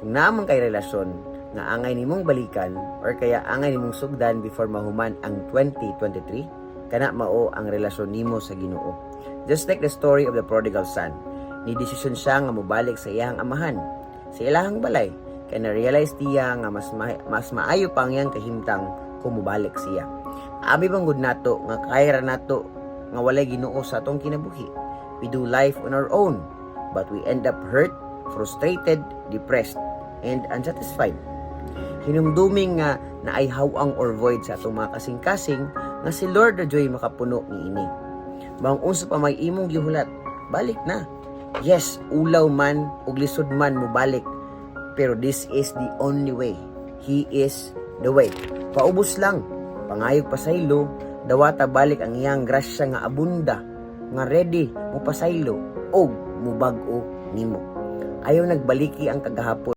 Kung naman kay relasyon nga angay nimong balikan or kaya angay nimong sugdan before mahuman ang 2023, kana mao ang relasyon nimo sa Ginoo. Just like the story of the prodigal son, ni desisyon siya nga mobalik sa iyang amahan, sa ilahang balay, kaya na-realize niya nga mas maayo pang iyang kahimtang kung mobalik siya. Abi bang gud nato nga kaya nato nga walay Ginoo sa atong kinabuhi. We do life on our own, but we end up hurt, frustrated, depressed, and unsatisfied. Hinumduming nga naayhawang or void sa atong mga kasing-kasing nga si Lord na joy makapuno niini. Bang unsa pa may imong gihulat, balik na. Yes, ulaw man ug lisod man mo balik, pero this is the only way. He is the way. Paubos lang, pangayog pasaylo, dawata balik ang iyang grasya nga abunda, nga ready mo pasaylo og mubag-o nimo. Ayaw nagbaliki ang kagahapon.